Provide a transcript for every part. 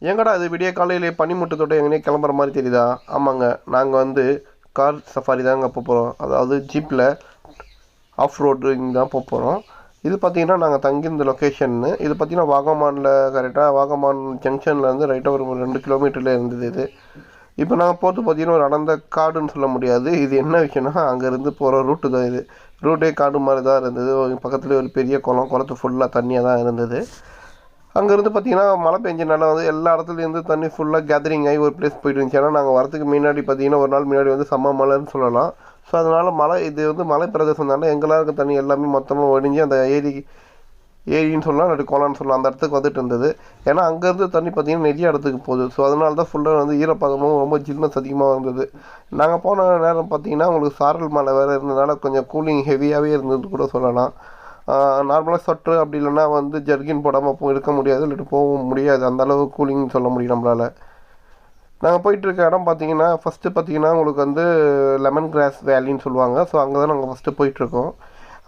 எங்கடா இது விடிய காலையிலே பனிமூட்டத்தோட எங்கேயே கிளம்புற மாதிரி தெரியுதா? ஆமாங்க, நாங்கள் வந்து கார் சஃபாரி தாங்க போக போகிறோம். அதாவது ஜீப்பில் ஆஃப் ரோடிங் தான் போக போகிறோம். இது பார்த்தீங்கன்னா நாங்கள் தங்கியிருந்த லொக்கேஷன்னு இது பார்த்தீங்கன்னா வாகமானில் கரெக்டாக வாகமான் ஜங்ஷன்லேருந்து ரைட்டாக ஒரு 2 கிலோமீட்டரில் இருந்தது இது. இப்போ நாங்கள் போகிறது பார்த்தீங்கன்னா ஒரு அடர்ந்த காடுன்னு சொல்ல முடியாது. இது என்ன விஷயம்னா அங்கேருந்து போகிற ரூட்டு தான் இது. ரூட்டே காடு மாதிரி தான் இருந்தது. பக்கத்துலேயே ஒரு பெரிய குளத்து ஃபுல்லாக தண்ணியாக தான் இருந்தது. அங்கேருந்து பார்த்தீங்கன்னா மழை பெஞ்சனால வந்து எல்லா இடத்துலேருந்து தண்ணி ஃபுல்லாக கேதரிங் ஆகி ஒரு பிளேஸ் போயிட்டு இருந்துச்சு. ஏன்னா நாங்கள் வரதுக்கு முன்னாடி பார்த்தீங்கன்னா ஒரு நாள் முன்னாடி வந்து செம்ம மழைன்னு சொல்லலாம். ஸோ அதனால் இது வந்து மலை பிரதேசம்னால எங்கெல்லாம் இருக்க தண்ணி எல்லாமே மொத்தமாக ஒடிஞ்சு அந்த ஏரின்னு சொல்லலாம், இல்லாட்டி குளம்னு சொல்லலாம், அந்த இடத்துக்கு வந்துட்டு இருந்தது. ஏன்னா அங்கேருந்து தண்ணி பார்த்தீங்கன்னா நிறைய இடத்துக்கு போகுது. ஸோ அதனால தான் ஃபுல்லாக வந்து ஈரப்பதமும் ரொம்ப ஜில்னஸ் அதிகமாக இருந்தது. நாங்கள் போன நேரம் பார்த்தீங்கன்னா உங்களுக்கு சாரல் மலை வேறு இருந்ததுனால கொஞ்சம் கூலிங் ஹெவியாகவே இருந்தது கூட சொல்லலாம். நார்மலாக சொட்ரு அப்படி இல்லைன்னா வந்து ஜர்கின் போடாமல் இருக்க முடியாது, இல்லாட்டி போகவும் முடியாது. அந்தளவு கூலிங்னு சொல்ல முடியும் நம்மளால். நாங்கள் போயிட்டுருக்க இடம் பார்த்தீங்கன்னா ஃபஸ்ட்டு பார்த்தீங்கன்னா உங்களுக்கு வந்து லெமன் கிராஸ் வேலின்னு சொல்லுவாங்க. ஸோ அங்கே தான் நாங்கள் ஃபஸ்ட்டு போயிட்டுருக்கோம்.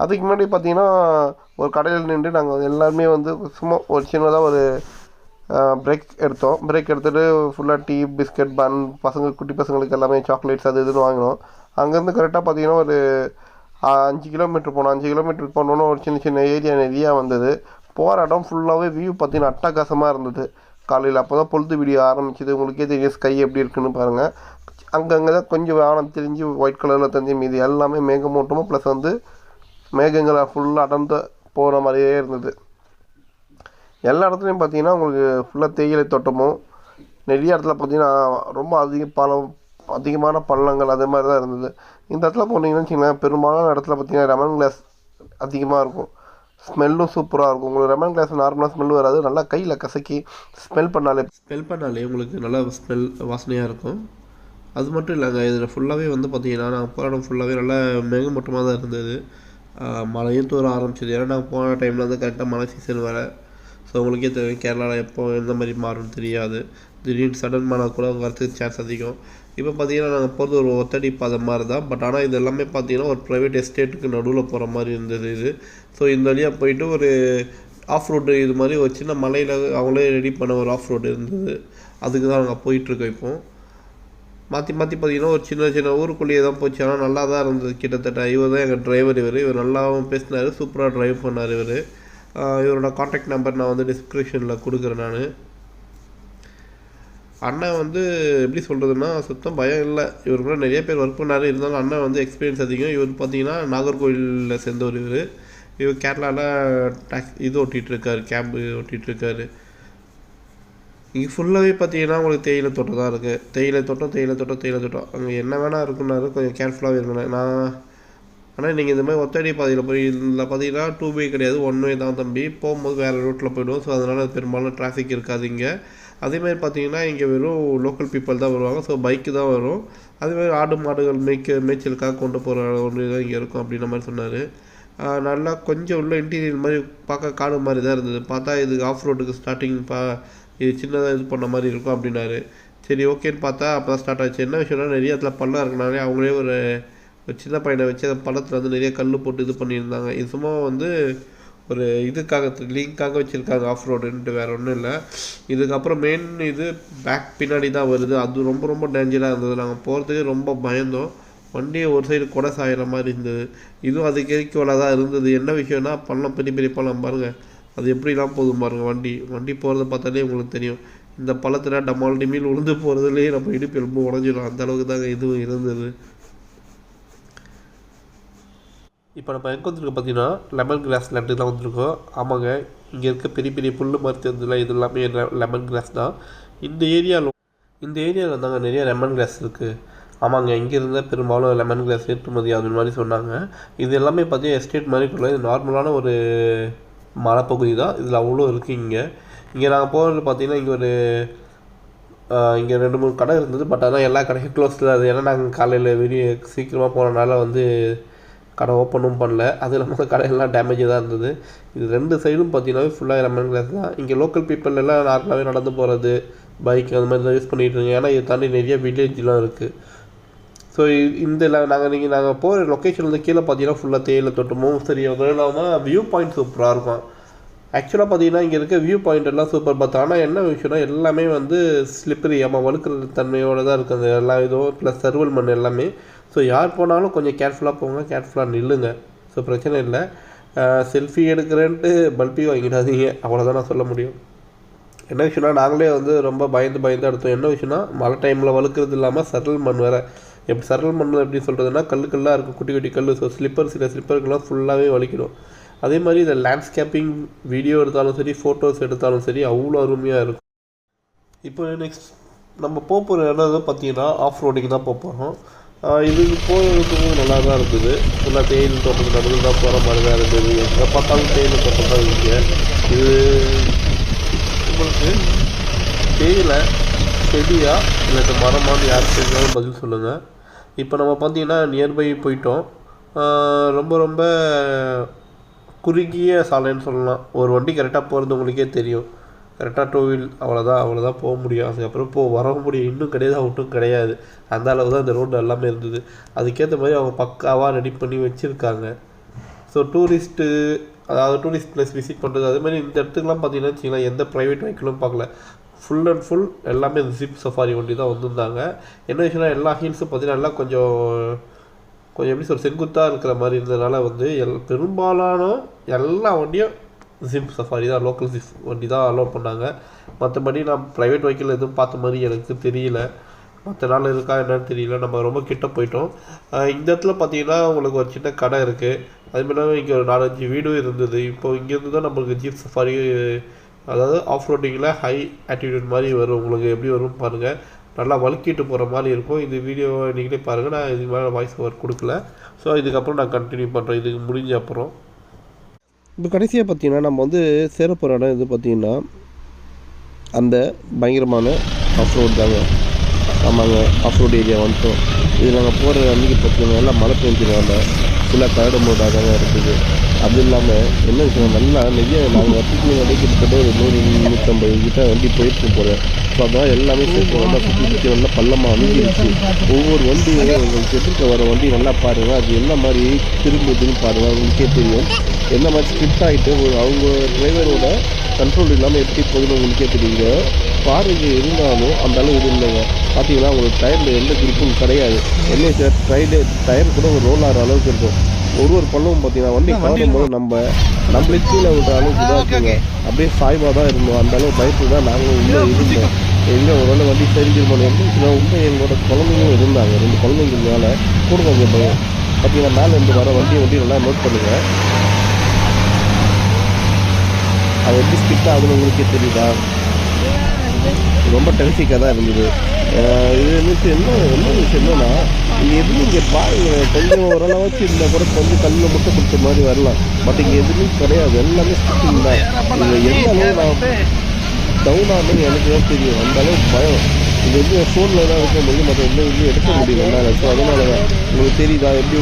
அதுக்கு முன்னாடி பார்த்தீங்கன்னா ஒரு கடையில் நின்று நாங்கள் எல்லாருமே வந்து சும்மா ஒரு சின்னதாக ஒரு பிரேக் எடுத்தோம். பிரேக் எடுத்துகிட்டு ஃபுல்லாக டீ, பிஸ்கட், பன், குட்டி பசங்களுக்கு எல்லாமே சாக்லேட்ஸ் அது இதுன்னு வாங்கினோம். அங்கேருந்து கரெக்டாக பார்த்தீங்கன்னா ஒரு 5 கிலோமீட்டர் போனோம். 5 கிலோமீட்டர் போனோன்னா ஒரு சின்ன சின்ன ஏரியா நிறையா வந்தது. போகிற இடம் ஃபுல்லாகவே வியூ பார்த்தீங்கன்னா அட்டகாசமாக இருந்தது. காலையில் அப்போ தான் பொழுது விடிய ஆரம்பிச்சிது. உங்களுக்கே தெரியும் ஸ்கை எப்படி இருக்குன்னு பாருங்கள். அங்கங்கே தான் கொஞ்சம் வானம் தெரிஞ்சு ஒயிட் கலரில் தெரிஞ்சு மீது எல்லாமே மேகமூட்டமும் ப்ளஸ் வந்து மேகங்களை ஃபுல்லாக அடர்ந்து போகிற மாதிரியே இருந்தது. எல்லா இடத்துலையும் பார்த்தீங்கன்னா உங்களுக்கு ஃபுல்லாக தேயிலை தோட்டமும் நிறைய இடத்துல பார்த்தீங்கன்னா ரொம்ப அதிகமான பள்ளங்கள் அது மாதிரி தான் இருந்தது. இந்த இடத்துல போனீங்கன்னு வச்சிங்களேன், பெரும்பாலான இடத்துல பார்த்தீங்கன்னா லெமன் கிராஸ் அதிகமாக இருக்கும். ஸ்மெல்லும் சூப்பராக இருக்கும். உங்களுக்கு லெமன் கிராஸ் நார்மலாக ஸ்மெல் வராது, நல்லா கையில் கசக்கி ஸ்மெல் பண்ணாலே உங்களுக்கு நல்லா ஸ்மெல் வாசனையாக இருக்கும். அது மட்டும் இல்லைங்க, இதில் ஃபுல்லாகவே வந்து பார்த்தீங்கன்னா நாங்கள் போகிற இடம் ஃபுல்லாகவே நல்லா மேகமூட்டமாக தான் இருந்தது. மழையும் தூர ஆரம்பிச்சிது. ஏன்னா நாங்கள் போன டைமில் வந்து கரெக்டாக மழை சீசன் வேறு. ஸோ உங்களுக்கே தெரியும் கேரளாவில் எப்போ எந்த மாதிரி மாறும்னு தெரியாது. திடீர்னு சடன் மழை கூட வரதுக்கு சான்ஸ் அதிகம். இப்போ பார்த்தீங்கன்னா நாங்கள் போகிறது ஒரு ஒத்தடி பாதை மாதிரி தான். பட் ஆனால் இது எல்லாமே பார்த்தீங்கன்னா ஒரு ப்ரைவேட் எஸ்டேட்டுக்கு நடுவில் போகிற மாதிரி இருந்தது இது. ஸோ இந்த வழியாக போயிட்டு ஒரு ஆஃப் ரோடு இது மாதிரி ஒரு சின்ன மலையில் அவங்களே ரெடி பண்ண ஒரு ஆஃப் ரோடு இருந்தது. அதுக்கு தான் நாங்கள் போயிட்டுருக்கோம். இப்போது மாற்றி பார்த்தீங்கன்னா ஒரு சின்ன சின்ன ஊருக்குள்ளேயே தான் போச்சு. ஆனால் நல்லா தான் இருந்தது. கிட்டத்தட்ட இவர் தான் எங்கள் டிரைவர். இவர் நல்லாவும் பேசினார், சூப்பராக ட்ரைவ் பண்ணார். இவரோட காண்டாக்ட் நம்பர் நான் வந்து டிஸ்கிரிப்ஷனில் கொடுக்குறேன். நான் அண்ணன் வந்து எப்படி சொல்கிறதுன்னா சுத்தம் பயம் இல்லை. இவர் கூட நிறைய பேர் ஒர்க் பண்ணார். இருந்தாலும் அண்ணன் வந்து எக்ஸ்பீரியன்ஸ் அதிகம். இவர் பார்த்தீங்கன்னா நாகர்கோவிலில் சேர்ந்தவர். இவர் கேரளாவில் இது ஓட்டிகிட்ருக்காரு, கேப் ஓட்டிகிட்ருக்காரு. இங்கே ஃபுல்லாகவே பார்த்தீங்கன்னா உங்களுக்கு தேயிலை தோட்டம் தான் இருக்குது. தேயிலை தோட்டம் அங்கே என்ன வேணால் இருக்குன்னாரு. கொஞ்சம் கேர்ஃபுல்லாகவே இருக்கணும். ஆனால் நீங்கள் இந்த மாதிரி ஒத்தடி பாதையில் போய் இதில் பார்த்தீங்கன்னா 2 வே கிடையாது, 1 வே தான் தம்பி. போகும்போது வேறு ரூட்டில் போய்டுவோம். ஸோ அதனால் பெரும்பாலும் டிராஃபிக் இருக்காது இங்கே. அதேமாதிரி பார்த்தீங்கன்னா இங்கே வெறும் லோக்கல் பீப்புள் தான் வருவாங்க. ஸோ பைக்கு தான் வரும். அதேமாதிரி ஆடு மாடுகள் மேய்ச்சலுக்காக கொண்டு போகிற ஒன்று தான் இங்கே இருக்கும் அப்படின்ற மாதிரி சொன்னார். நல்லா கொஞ்சம் உள்ள இன்டீரியர் மாதிரி பார்க்க காடு மாதிரி தான் இருந்தது. பார்த்தா இது ஆஃப் ரோட்டுக்கு ஸ்டார்டிங் இது சின்னதாக இது பண்ண மாதிரி இருக்கும் அப்படின்னாரு. சரி ஓகேன்னு பார்த்தா அப்போ தான் ஸ்டார்ட் ஆச்சு. என்ன விஷயம்னா நிறைய இடத்துல பள்ளம் இருக்குனாலே அவங்களே ஒரு சின்ன பையனை வச்சு அந்த பள்ளத்தில் வந்து நிறைய கல் போட்டு இது பண்ணியிருந்தாங்க. இது சும்மா வந்து ஒரு இதுக்காக லிங்க்காக வச்சுருக்காங்க ஆஃப் ரோடுன்ட்டு, வேறு ஒன்றும் இல்லை. இதுக்கப்புறம் மெயின் இது பேக் பின்னாடி தான் வருது. அது ரொம்ப ரொம்ப டேஞ்சராக இருந்தது. நாங்கள் போகிறதுக்கு ரொம்ப பயந்தோம். வண்டியை ஒரு சைடு கொடை சாயிற மாதிரி இருந்தது. இதுவும் அதுக்கு ஈக்குவலாக தான் இருந்தது. என்ன விஷயம்னா பள்ளம், பெரிய பெரிய பள்ளம் பாருங்கள், அது எப்படிலாம் போதும் பாருங்கள். வண்டி போகிறத பார்த்தாலே உங்களுக்கு தெரியும். இந்த பள்ளத்தில் டமால் டிமில் உளுந்து போகிறதுலேயே நம்ம இடுப்பு எலும்பு உடஞ்சிடும். அந்தளவுக்கு தாங்க இதுவும் இருந்தது. இப்போ நம்ம எங்கே வந்துருக்கோம் பார்த்தீங்கன்னா லெமன் கிராஸ் லேண்டு தான் வந்திருக்கோம். ஆமாங்க, இங்கே இருக்க பெரிய பெரிய புல் மரத்து இருந்ததுல இது எல்லாமே லெமன் கிராஸ் தான். இந்த ஏரியாவில் தாங்க நிறைய லெமன் கிராஸ் இருக்குது. ஆமாங்க, இங்கே இருந்தால் பெரும்பாலும் லெமன் கிராஸ் ஏற்றுமதி அது மாதிரி சொன்னாங்க. இது எல்லாமே பார்த்தீங்கன்னா எஸ்டேட் மாதிரி கூட இது நார்மலான ஒரு மலைப்பகுதி தான். இதில் அவ்வளோ இருக்குது. இங்கே நாங்கள் போகிறது பார்த்தீங்கன்னா இங்கே 2-3 கடை இருந்தது. பட் ஆனால் எல்லா கடையும் க்ளோஸில் அது. ஏன்னா நாங்கள் காலையில் சீக்கிரமாக போனனால வந்து கடை ஓப்பனும் பண்ணல. அது இல்லாமல் கடையெல்லாம் டேமேஜாக தான் இருந்தது. இது 2 சைடும் பார்த்தீங்கன்னா ஃபுல்லாக லெமன் கிராஸ் தான். இங்கே லோக்கல் பீப்புள் எல்லாம் நார்மலாகவே நடந்து போகிறது, பைக் அந்த மாதிரி தான் யூஸ் பண்ணிகிட்டு இருங்க. ஏன்னா இதை தாண்டி நிறைய வில்லேஜ்லாம் இருக்குது. ஸோ நாங்கள் போகிற லொக்கேஷன் வந்து கீழே பார்த்தீங்கன்னா ஃபுல்லாக தேயிலை தோட்டமும் சரி, அதுவும் இல்லாமல் வியூ பாயிண்ட் சூப்பராக இருக்கும். ஆக்சுவலாக பார்த்தீங்கன்னா இங்கே இருக்க வியூ பாயிண்ட் எல்லாம் சூப்பர் பார்த்து. ஆனால் என்ன விஷயம்னா எல்லாமே வந்து ஸ்லிப்பரி வழுக்கிற தன்மையோடு தான் இருக்குது எல்லா இதுவும், ப்ளஸ் சர்வல் மண் எல்லாமே. ஸோ யார் போனாலும் கொஞ்சம் கேர்ஃபுல்லாக போங்க, கேர்ஃபுல்லாக நில்லுங்க. ஸோ பிரச்சனை இல்லை. செல்ஃபி எடுக்கிறேன்ட்டு பல்பி வாங்கிடாதீங்க, அவ்வளோதான் நான் சொல்ல முடியும். என்ன விஷயம்னா நாங்களே வந்து ரொம்ப பயந்து எடுத்தோம். என்ன விஷயம்னா மழை டைமில் வழுக்கிறது இல்லாமல் சரல் மண் வேறு. எப்படி சரல் மண் எப்படி சொல்கிறதுனா கல்லாக இருக்கும், குட்டி குட்டி கல். ஸோ சில ஸ்லிப்பருக்கெல்லாம் ஃபுல்லாகவே வலிக்கிடும். அதே மாதிரி இந்த லேண்ட்ஸ்கேப்பிங் வீடியோ எடுத்தாலும் சரி, ஃபோட்டோஸ் எடுத்தாலும் சரி, அவ்வளோ அருமையாக இருக்கும். இப்போ நெக்ஸ்ட் நம்ம போகிற இடம் பார்த்தீங்கன்னா ஆஃப் ரோடிங் தான் போகிறோம். இதுக்கு போகிறதுக்கு நல்லா தான் இருக்குது. ஃபுல்லாக தேயிலை தோட்டத்துக்கு நடுவில் தான் போகிற மாதிரி தான் இருக்குது. எங்கே பார்த்தாலும் தேயிலை தோட்டம் தான் இருக்குது. இது உங்களுக்கு தேயிலை செடியா இல்லை இந்த மரமானு யார் தெரிஞ்சாலும் பதில் சொல்லுங்கள். இப்போ நம்ம பார்த்தீங்கன்னா நியர்பை போயிட்டோம். ரொம்ப குறுகிய சாலைன்னு சொல்லலாம். ஒரு வண்டி கரெக்டாக போகிறது உங்களுக்கே தெரியும். கரெக்டாக 2 வீல் அவ்வளோதான் போக முடியும். அதுக்கப்புறம் வர முடியும் இன்னும் கிடையாது, ஒன்றும் கிடையாது. அந்த அளவு தான் இந்த ரோடு எல்லாமே இருந்தது. அதுக்கேற்ற மாதிரி அவங்க பக்காவாக ரெடி பண்ணி வச்சுருக்காங்க. ஸோ டூரிஸ்ட் பிளேஸ் விசிட் பண்ணுறது, அதே மாதிரி இந்த இடத்துக்குலாம் பார்த்தீங்கன்னா வச்சுக்கலாம் எந்த ப்ரைவேட் வெஹிக்கிளும் பார்க்கல. ஃபுல் அண்ட் ஃபுல் எல்லாமே இந்த ஜிப் சஃபாரி வண்டி தான் வந்திருந்தாங்க. என்ன விஷயம்னா எல்லா ஹில்ஸும் பார்த்தீங்கன்னா எல்லாம் கொஞ்சம் எப்படி செங்குத்தாக இருக்கிற மாதிரி இருந்ததுனால வந்து பெரும்பாலான எல்லா வண்டியும் ஜிப் சஃபாரி தான், லோக்கல் ஜிப் வண்டி தான் அலோவ் பண்ணாங்க. மற்றபடி நான் ப்ரைவேட் வெஹிக்கிள் எதுவும் பார்த்த மாதிரி எனக்கு தெரியல. மற்ற நாள் இருக்கா என்னன்னு தெரியல. நம்ம ரொம்ப கிட்ட போயிட்டோம். இந்த இடத்துல பார்த்தீங்கன்னா உங்களுக்கு ஒரு சின்ன கடை இருக்குது. அதுமாதிரி இங்கே ஒரு 4-5 வீடும் இருந்தது. இப்போ இங்கேருந்து தான் நம்மளுக்கு ஜீப் சஃபாரி, அதாவது ஆஃப் ரோட்டிங்கில் ஹை ஆட்டிடியூட் மாதிரி வரும். உங்களுக்கு எப்படி வரும் பாருங்கள், நல்லா வழுக்கிட்டு போகிற மாதிரி இருக்கும். இந்த வீடியோ நீங்களே பாருங்கள். நான் இதுக்கு மேலே வாய்ஸ் ஓவர் கொடுக்கல. ஸோ இதுக்கப்புறம் நான் கண்டினியூ பண்ணுறேன் இதுக்கு முடிஞ்ச அப்புறம். இப்போ கடைசியாக பார்த்தீங்கன்னா நம்ம வந்து சேர போகிற இடம் இது பார்த்திங்கன்னா அந்த பயங்கரமான ஆஃப் ரோடு தாங்க. ஆமாங்க, ஆஃப் ரோடு ஏரியா வந்துட்டோம். இது நாங்கள் போகிற அன்றைக்கி பார்த்தீங்கன்னா நல்லா மழை பெஞ்சதுனால ஃபுல்லாக கரடு மோடாக தாங்க இருக்குது. அது இல்லாமல் என்ன விஷயம், நல்லா நிறைய நாங்கள் வட்டிக்கு வண்டி கிட்டத்தட்ட ஒரு 100-150 கிட்ட வண்டி போயிட்டு போகிறேன். ஸோ அதனால் எல்லாமே சேர்த்து நல்லா சுற்றி நல்லா பள்ளமாக அமைஞ்சிருச்சு. ஒவ்வொரு வண்டியும் உங்களுக்கு எதிர்க்க வர வண்டி நல்லா பாருங்கள், அது என்ன மாதிரி திரும்புதுன்னு பாருங்கள், உங்களுக்கே தெரியும். என்ன மாதிரி ஸ்கிட் ஆகிட்டு அவங்க டிரைவரோட கண்ட்ரோல் இல்லாமல் எப்படி போகுதுன்னு உங்களுக்கே தெரியுங்க. பாருங்க இருந்தாலும் அந்த அளவு இது இல்லைங்க. பார்த்தீங்கன்னா உங்களுக்கு டயரில் எந்த கிரிப்பும் கிடையாது. என்ன சார் டயர் கூட ஒரு ரோல் ஆகிற அளவுக்கு இருக்கும். ஒரு பள்ளமும் பார்த்தீங்கன்னா வண்டி காணும் போது நம்மளே கீழே விடுற அளவுக்கு தான் இருக்குங்க. அப்படியே சாய்வாக தான் இருந்தோம். அந்த அளவு பயத்து தான் நாங்களும் உள்ளே இருந்தோம். எங்கே ஒரு வேளை வண்டி தெரிஞ்சிருமோ உண்மை. எங்களோட குழந்தைங்களும் இருந்தாங்க, 2 குழந்தைங்கனால கூட கொஞ்சம் பயம். பார்த்தீங்கன்னா மேலே இருந்து வர வண்டி நல்லா நோட் பண்ணுங்கள். அது எப்படி ஸ்கிட் ஆகுதுன்னு உங்களுக்கே தெரியுதா? ரொம்ப டென்சிக்காக தான் இருந்தது. இது வந்துட்டு என்ன விஷயம் என்னன்னா, இங்கே எதுவும் இங்கே பாருங்க, கொஞ்சம் ஓரளவாச்சு இருந்தால் கூட கொஞ்சம் கல்லில் முட்டை கொடுத்த மாதிரி வரலாம். பட் இங்கே எதுவுமே கிடையாது, எல்லாமே ஸ்கிட்டிங் தான். இது எந்த அளவு நான் டவுன் ஆகணும்னு எனக்கு தான் தெரியும். அந்த அளவுக்கு பயம். இது வந்து ஃபோனில் தான் இருக்க முடியும், மற்ற எந்த இதுவும் எடுக்க முடியல என்னால். ஸோ அதனால தான் உங்களுக்கு தெரியுதா எப்படி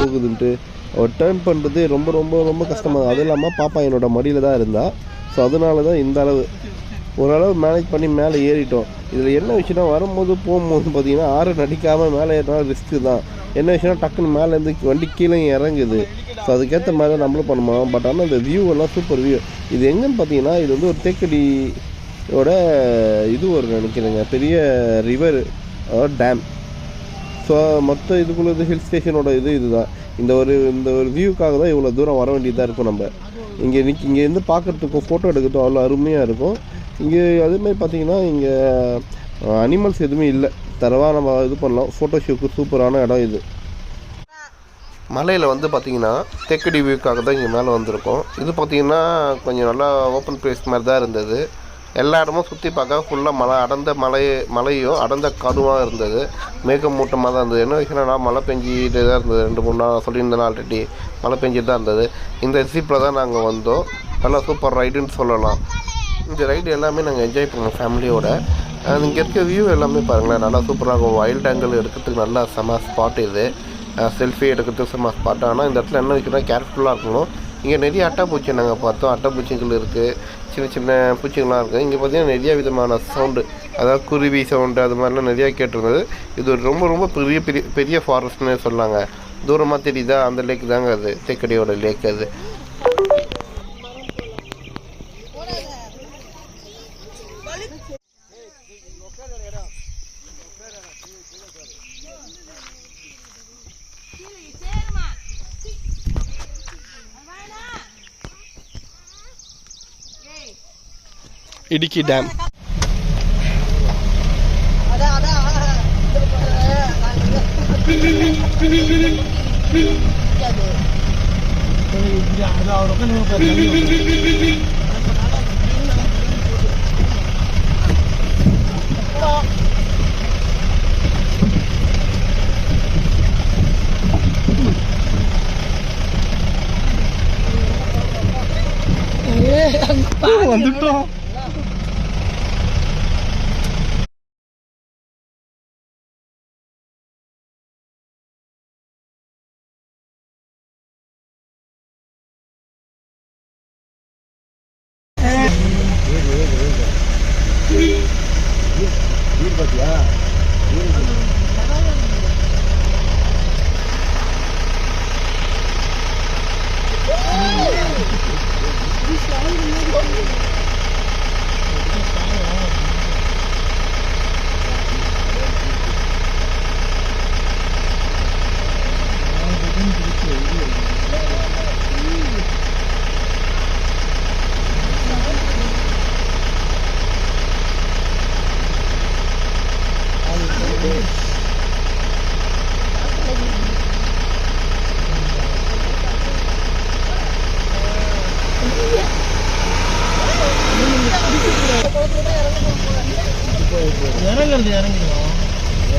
போகுதுன்ட்டு. அவர் டேர்ன் பண்ணுறது ரொம்ப கஷ்டமாக. அதுவும் இல்லாமல் பாப்பா என்னோட மடியில் தான் இருந்தால். ஸோ அதனால தான் இந்த அளவு ஓரளவு மேனேஜ் பண்ணி மேலே ஏறிட்டோம். இதில் என்ன விஷயம்னா வரும்போது போகும்போது பார்த்தீங்கன்னா ஆரன் அடிக்காமல் மேலே ஏறினா ரிஸ்க்கு தான். என்ன விஷயம்னா டக்குன்னு மேலேருந்து வண்டி கீழே இறங்குது. ஸோ அதுக்கேற்ற மாதிரி தான் நம்மளும் பண்ணுவோம். பட் ஆனால் இந்த வியூ எல்லாம் சூப்பர் வியூ. இது எங்கன்னு பார்த்தீங்கன்னா இது வந்து ஒரு தேக்கடியோட இது ஒரு நினைக்கிறேங்க பெரிய ரிவர் டேம். ஸோ மொத்த இதுக்குள்ளது ஹில் ஸ்டேஷனோட இதுதான். இந்த ஒரு வியூக்காக தான் இவ்வளோ தூரம் வர வேண்டியதாக இருக்கும். நம்ம இங்கேருந்து பார்க்குறதுக்கும் ஃபோட்டோ எடுக்கிறதுக்கும் அவ்வளோ அருமையாக இருக்கும். இங்கே அதேமாதிரி பார்த்தீங்கன்னா இங்கே அனிமல்ஸ் எதுவுமே இல்லை. தரவாக நம்ம இது பண்ணலாம். ஃபோட்டோ ஷூக்கு சூப்பரான இடம் இது. மலையில் வந்து பார்த்திங்கன்னா தேக்கடி வியூக்காக தான் இங்கே மேலே வந்திருக்கோம். இது பார்த்திங்கன்னா கொஞ்சம் நல்லா ஓப்பன் பிளேஸ் மாதிரி தான் இருந்தது. எல்லா இடமும் சுற்றி பார்க்க ஃபுல்லாக அடர்ந்த மலையும் அடர்ந்த காடுமாக இருந்தது. மேகமூட்டமாக தான் இருந்தது. என்ன விஷயம்னா மழை பெஞ்சிட்டு தான் இருந்தது. 2-3 நாள் சொல்லியிருந்தேன் ஆல்ரெடி. மழை பெஞ்சிட்டு தான் இருந்தது. இந்த ஜீப்பில் தான் நாங்கள் வந்தோம். நல்லா சூப்பர் ரைடுன்னு சொல்லலாம். இந்த ரைடு எல்லாமே நாங்கள் என்ஜாய் பண்ணுவோம் ஃபேமிலியோட. இங்கே இருக்க வியூ எல்லாமே பாருங்களேன், நல்லா சூப்பராக இருக்கும். வைல்ட் ஆங்கிள் எடுக்கிறதுக்கு நல்லா செம ஸ்பாட் இது. செல்ஃபி எடுக்கிறதுக்கு செம ஸ்பாட். ஆனால் இந்த இடத்துல என்ன வைக்கணும், கேர்ஃபுல்லாக இருக்கணும். இங்கே நிறைய அட்டைப்பூச்சி நாங்கள் பார்த்தோம். அட்டைப்பூச்சிகள் இருக்குது, சின்ன பூச்சிகள்லாம் இருக்குது. இங்கே பார்த்தீங்கன்னா நிறைய விதமான சவுண்டு, அதாவது குருவி சவுண்டு அது மாதிரிலாம் நிறையா கேட்டிருந்தது. இது ஒரு ரொம்ப பெரிய ஃபாரஸ்ட்னே சொல்லாங்க. தூரமாக தெரியுதா, அந்த லேக் தாங்க அது, தேக்கடியோட லேக் அது. இடுக்கி டேம். வந்துட்டோம்.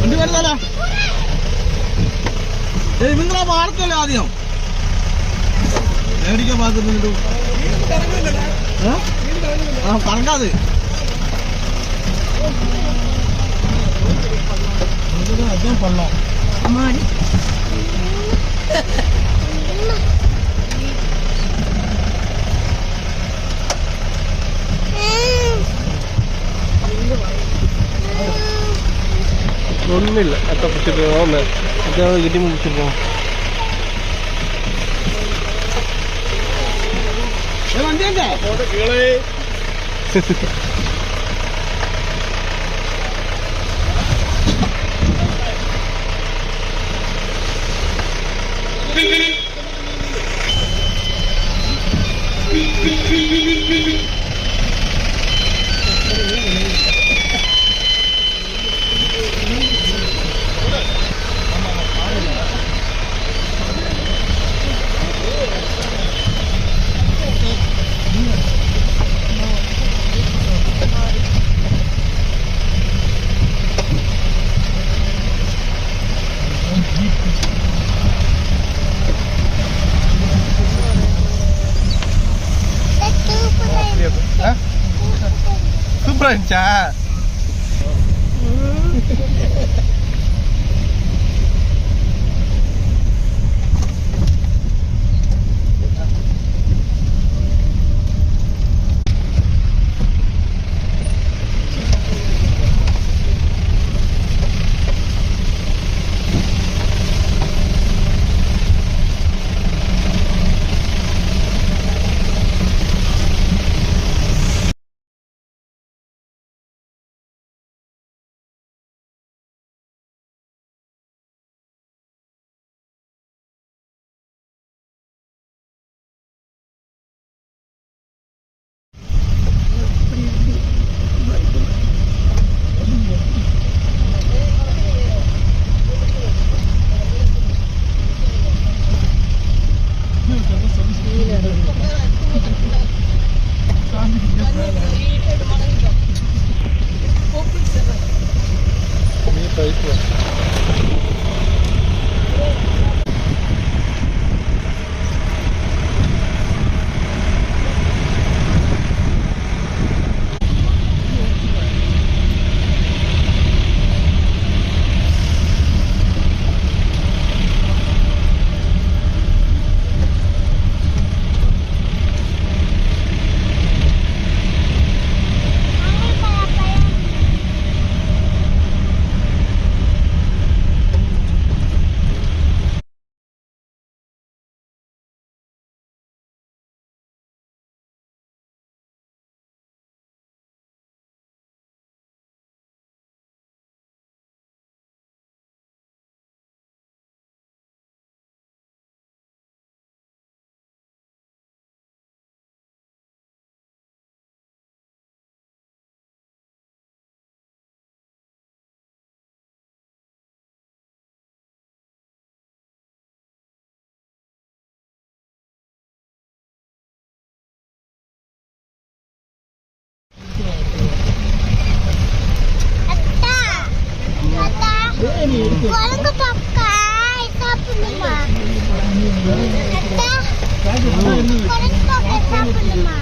വണ്ടി വരുന്നല്ലോ. നിങ്ങളാ വാർത്തല്ലേ ആദ്യം മേടിക്കാൻ പാത്തിട്ട് കറങ്ങാതെ പള്ളം ஒன்றும் இல்லை. அத்தை பிடிச்சிட்டு போவோம், அதாவது கிட்டி முடிச்சுருப்போம். வண்டி எங்க சூப்பரா இருந்துச்சா? குரங்கு பாப்பா சாப்பிடணுமா? குரங்கு பாப்பா சாப்பிடணுமா?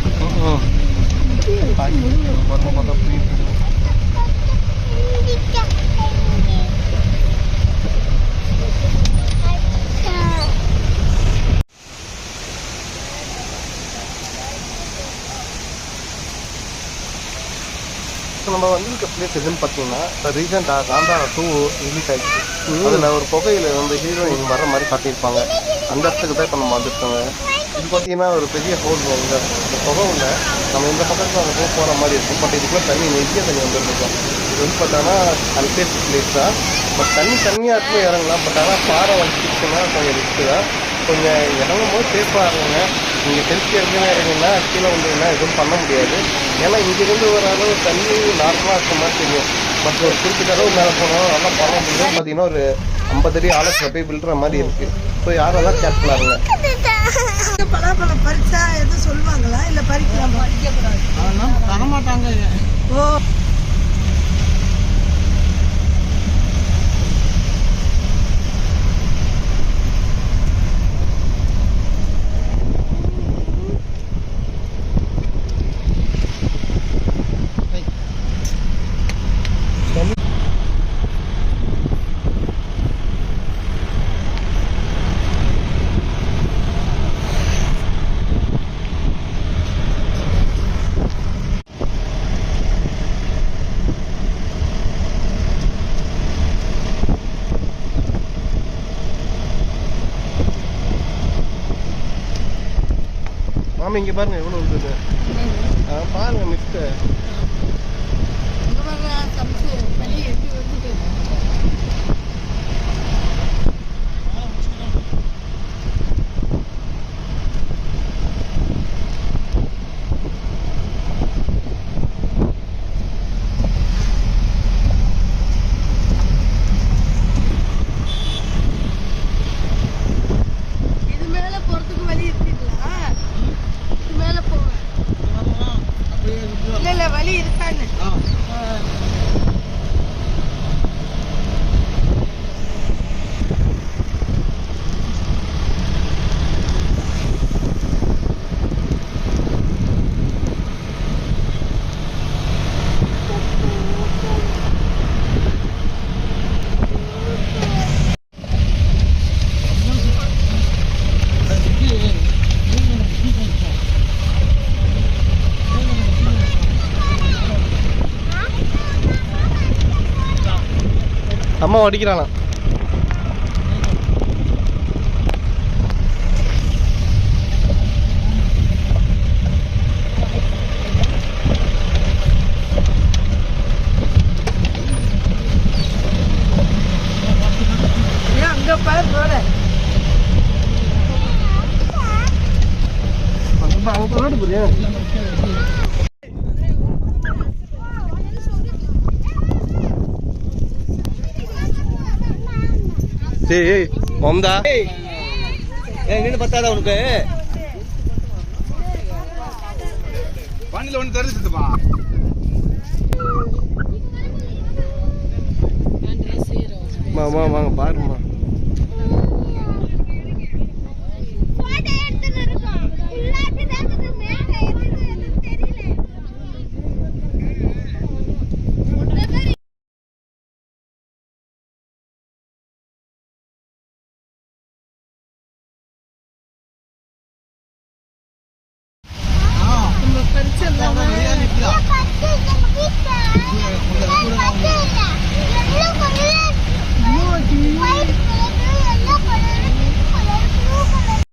நம்ம வந்திருக்க பிளேஸ் எதுன்னு பார்த்தீங்கன்னா ரீசெண்டாக காந்தாரா 2 ரிலீஸ் ஆகிடுச்சு. அதில் ஒரு புகையில் வந்து ஹீரோயின் வர மாதிரி காட்டியிருப்பாங்க. அந்த இடத்துக்கு தான் இப்போ நம்ம வந்துருக்கோங்க. இது பார்த்தீங்கன்னா ஒரு பெரிய ஹோல். இந்த புகை உள்ள நம்ம இந்த பக்கத்தில் அந்த போகிற மாதிரி இருக்கும். பட் இதுக்குள்ள தண்ணி நெய்ய தண்ணி வந்துருக்கோம். இது வந்து பார்த்தோன்னா அன்சேஃப் பிளேஸ் தான். பட் தண்ணியாக இருக்கும் இறங்கலாம். பட் ஆனால் பாறை வந்துச்சுன்னா கொஞ்சம் ரிஸ்க்கு தான். கொஞ்சம் இறங்கும் போது சேஃபாக இருங்க. நீங்கள் செல்ஃபி இறங்கினா கீழே வந்தீங்கன்னா எதுவும் பண்ண முடியாது. ஏன்னா இங்கேருந்து ஒரு அளவு தண்ணி நார்மலாக இருக்க மாதிரி தெரியும். பட் ஒரு குறிப்பிட்ட அளவு மேலே போனாலும் நல்லா பண்ண முடியும். பார்த்தீங்கன்னா ஒரு 50 அடி ஆழத்தில் போய் விழுற மாதிரி இருக்குது. ஸோ யாரெல்லாம் கேர்ஃபுல்லாக இருங்க. பலாப்பழம் பறிச்சா எதுவும் சொல்லுவாங்களா? இல்லை பறிக்கலாமா? பறிக்கக்கூடாது, அதெல்லாம் தரமாட்டாங்க. ஓ, மாமா இங்கே பாருங்க எவ்வளோ இருக்குது. பாருங்க மிஸ்ட்டு வழி இருக்கான்னு அம்மா அடிக்கிறாளாம். அங்க பாரு ரோட புரியா ஏய் வந்தா நின்று பத்தாதா உனக்கு பாண்டியில் ஒன்று தெரிஞ்சுப்பா. மாமா வாங்க பாருமா. பறிச்சு